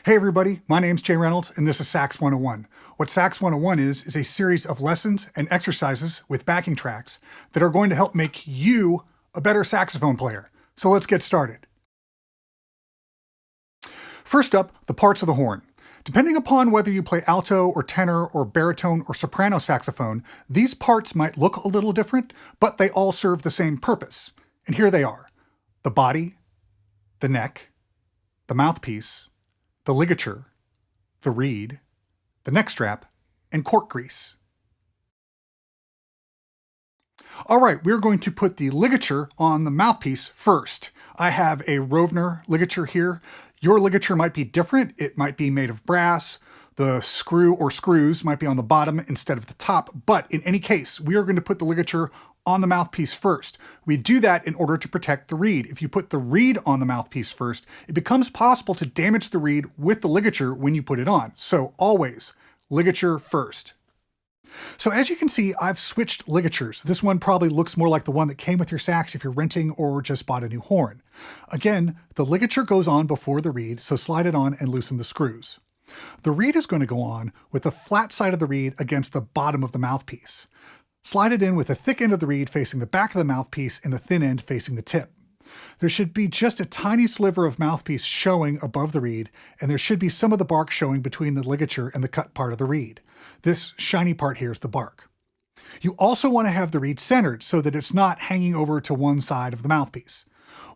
Hey everybody, my name's Jay Reynolds and this is Sax 101. What Sax 101 is a series of lessons and exercises with backing tracks that are going to help make you a better saxophone player. So let's get started. First up, the parts of the horn. Depending upon whether you play alto or tenor or baritone or soprano saxophone, these parts might look a little different, but they all serve the same purpose. And here they are: the body, the neck, the mouthpiece, the ligature, the reed, the neck strap, and cork grease. All right, we're going to put the ligature on the mouthpiece first. I have a Rovner ligature here. Your ligature might be different. It might be made of brass. The screw or screws might be on the bottom instead of the top, but in any case, we are going to put the ligature on the mouthpiece first. We do that in order to protect the reed. If you put the reed on the mouthpiece first, it becomes possible to damage the reed with the ligature when you put it on. So always, ligature first. So as you can see, I've switched ligatures. This one probably looks more like the one that came with your sax if you're renting or just bought a new horn. Again, the ligature goes on before the reed, so slide it on and loosen the screws. The reed is going to go on with the flat side of the reed against the bottom of the mouthpiece. Slide it in with the thick end of the reed facing the back of the mouthpiece and the thin end facing the tip. There should be just a tiny sliver of mouthpiece showing above the reed, and there should be some of the bark showing between the ligature and the cut part of the reed. This shiny part here is the bark. You also want to have the reed centered so that it's not hanging over to one side of the mouthpiece.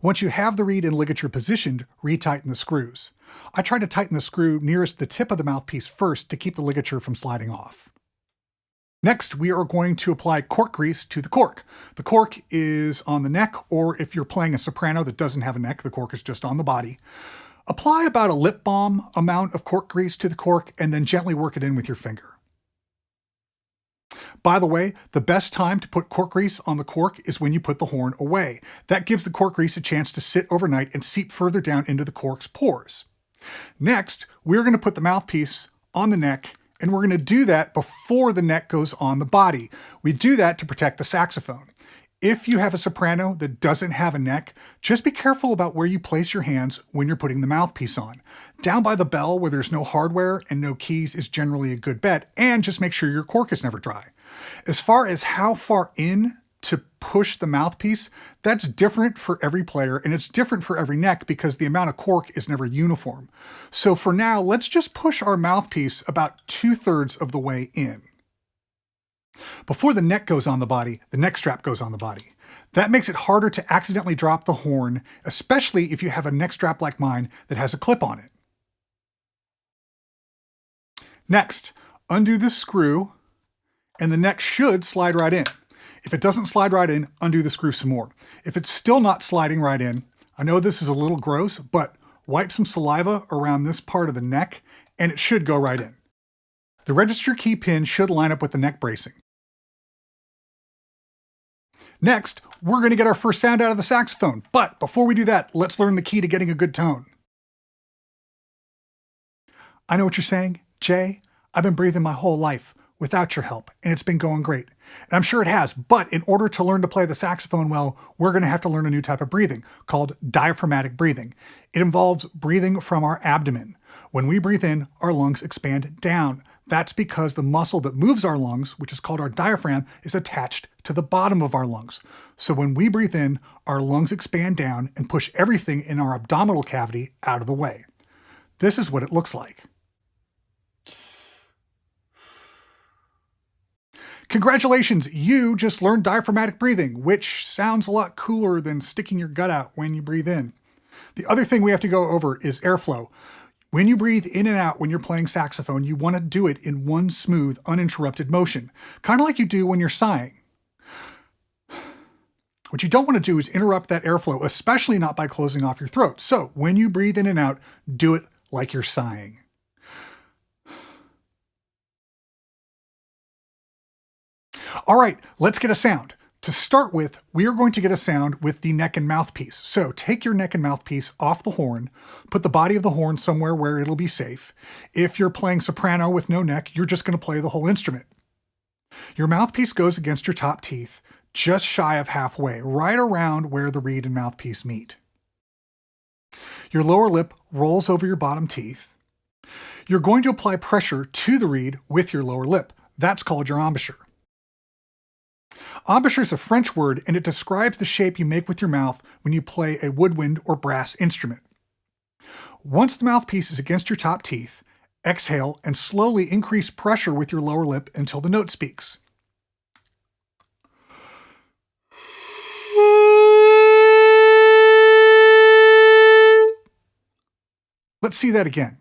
Once you have the reed and ligature positioned, retighten the screws. I try to tighten the screw nearest the tip of the mouthpiece first to keep the ligature from sliding off. Next, we are going to apply cork grease to the cork. The cork is on the neck, or if you're playing a soprano that doesn't have a neck, the cork is just on the body. Apply about a lip balm amount of cork grease to the cork and then gently work it in with your finger. By the way, the best time to put cork grease on the cork is when you put the horn away. That gives the cork grease a chance to sit overnight and seep further down into the cork's pores. Next, we're going to put the mouthpiece on the neck, and we're going to do that before the neck goes on the body. We do that to protect the saxophone. If you have a soprano that doesn't have a neck, just be careful about where you place your hands when you're putting the mouthpiece on. Down by the bell where there's no hardware and no keys is generally a good bet, and just make sure your cork is never dry. As far as how far in to push the mouthpiece, that's different for every player, and it's different for every neck because the amount of cork is never uniform. So for now, let's just push our mouthpiece about 2/3 of the way in. Before the neck goes on the body, the neck strap goes on the body. That makes it harder to accidentally drop the horn, especially if you have a neck strap like mine that has a clip on it. Next, undo this screw, and the neck should slide right in. If it doesn't slide right in, undo the screw some more. If it's still not sliding right in, I know this is a little gross, but wipe some saliva around this part of the neck, and it should go right in. The register key pin should line up with the neck bracing. Next, we're going to get our first sound out of the saxophone, but before we do that, let's learn the key to getting a good tone. I know what you're saying, Jay. I've been breathing my whole life without your help, and it's been going great. And I'm sure it has, but in order to learn to play the saxophone well, we're going to have to learn a new type of breathing called diaphragmatic breathing. It involves breathing from our abdomen. When we breathe in, our lungs expand down. That's because the muscle that moves our lungs, which is called our diaphragm, is attached to the bottom of our lungs. So when we breathe in, our lungs expand down and push everything in our abdominal cavity out of the way. This is what it looks like. Congratulations, you just learned diaphragmatic breathing, which sounds a lot cooler than sticking your gut out when you breathe in. The other thing we have to go over is airflow. When you breathe in and out when you're playing saxophone, you want to do it in one smooth, uninterrupted motion, kind of like you do when you're sighing. What you don't want to do is interrupt that airflow, especially not by closing off your throat. So when you breathe in and out, do it like you're sighing. All right, let's get a sound. To start with, we are going to get a sound with the neck and mouthpiece. So take your neck and mouthpiece off the horn, put the body of the horn somewhere where it'll be safe. If you're playing soprano with no neck, you're just going to play the whole instrument. Your mouthpiece goes against your top teeth, just shy of halfway, right around where the reed and mouthpiece meet. Your lower lip rolls over your bottom teeth, You're going to apply pressure to the reed with your lower lip. That's called your embouchure. Embouchure is a French word, and it describes the shape you make with your mouth when you play a woodwind or brass instrument. Once the mouthpiece is against your top teeth, exhale and slowly increase pressure with your lower lip until the note speaks. Let's see that again.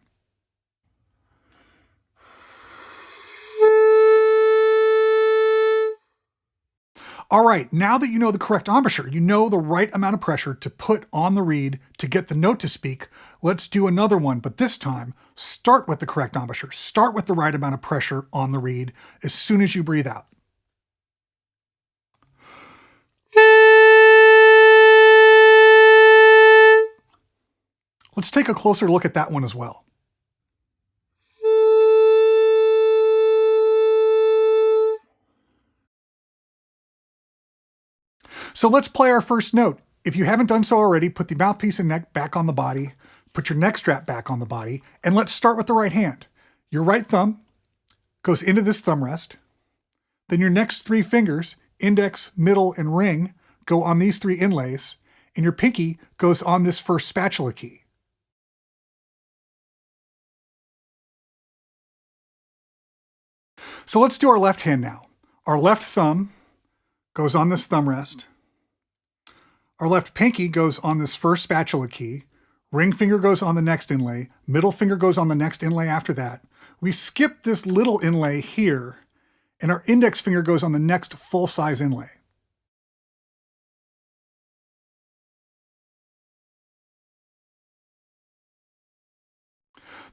All right, now that you know the correct embouchure, you know the right amount of pressure to put on the reed to get the note to speak, let's do another one, but this time, start with the correct embouchure. Start with the right amount of pressure on the reed as soon as you breathe out. Let's take a closer look at that one as well. So let's play our first note. If you haven't done so already, put the mouthpiece and neck back on the body, put your neck strap back on the body, and let's start with the right hand. Your right thumb goes into this thumb rest. Then your next three fingers, index, middle, and ring, go on these three inlays, and your pinky goes on this first spatula key. So let's do our left hand now. Our left thumb goes on this thumb rest. Our left pinky goes on this first spatula key. Ring finger goes on the next inlay. Middle finger goes on the next inlay after that. We skip this little inlay here, and our index finger goes on the next full-size inlay.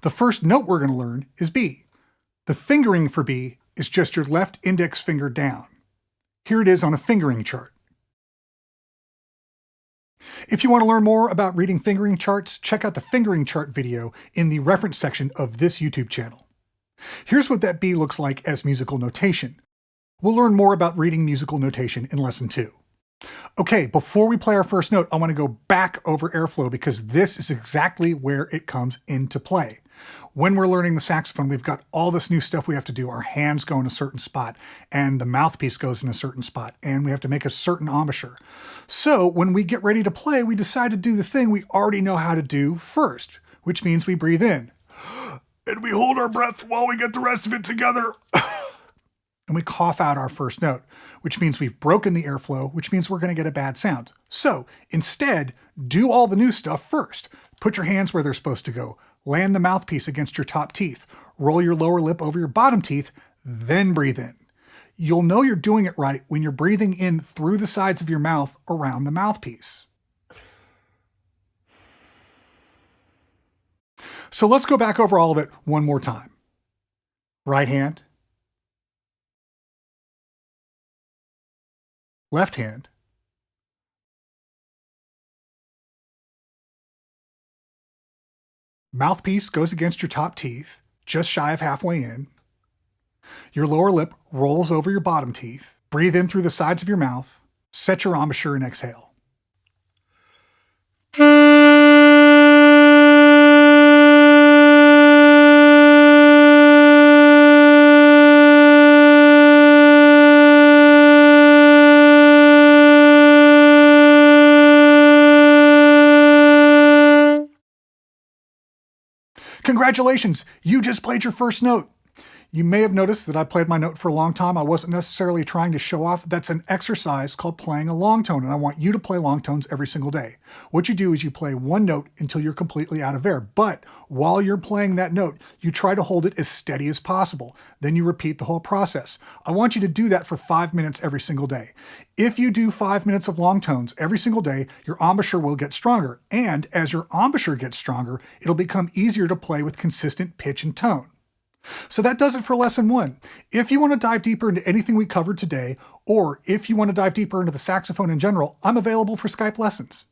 The first note we're going to learn is B. The fingering for B is just your left index finger down. Here it is on a fingering chart. If you want to learn more about reading fingering charts, check out the fingering chart video in the reference section of this YouTube channel. Here's what that B looks like as musical notation. We'll learn more about reading musical notation in Lesson 2. Okay, before we play our first note, I want to go back over airflow because this is exactly where it comes into play. When we're learning the saxophone, we've got all this new stuff we have to do. Our hands go in a certain spot, and the mouthpiece goes in a certain spot, and we have to make a certain embouchure. So when we get ready to play, we decide to do the thing we already know how to do first, which means we breathe in. And we hold our breath while we get the rest of it together. And we cough out our first note, which means we've broken the airflow, which means we're going to get a bad sound. So instead, do all the new stuff first. Put your hands where they're supposed to go. Land the mouthpiece against your top teeth. Roll your lower lip over your bottom teeth, then breathe in. You'll know you're doing it right when you're breathing in through the sides of your mouth around the mouthpiece. So let's go back over all of it one more time. Right hand. Left hand. Mouthpiece goes against your top teeth, just shy of halfway in. Your lower lip rolls over your bottom teeth. Breathe in through the sides of your mouth. Set your embouchure and exhale. Congratulations, you just played your first note. You may have noticed that I played my note for a long time. I wasn't necessarily trying to show off. That's an exercise called playing a long tone, and I want you to play long tones every single day. What you do is you play one note until you're completely out of air, but while you're playing that note, you try to hold it as steady as possible. Then you repeat the whole process. I want you to do that for 5 minutes every single day. If you do 5 minutes of long tones every single day, your embouchure will get stronger, and as your embouchure gets stronger, it'll become easier to play with consistent pitch and tone. So that does it for Lesson 1. If you want to dive deeper into anything we covered today, or if you want to dive deeper into the saxophone in general, I'm available for Skype lessons.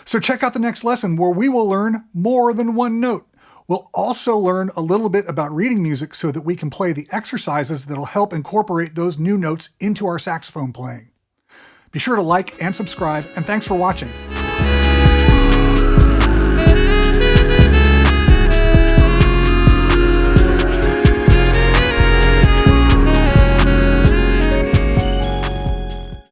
So check out the next lesson where we will learn more than one note. We'll also learn a little bit about reading music so that we can play the exercises that'll help incorporate those new notes into our saxophone playing. Be sure to like and subscribe, and thanks for watching.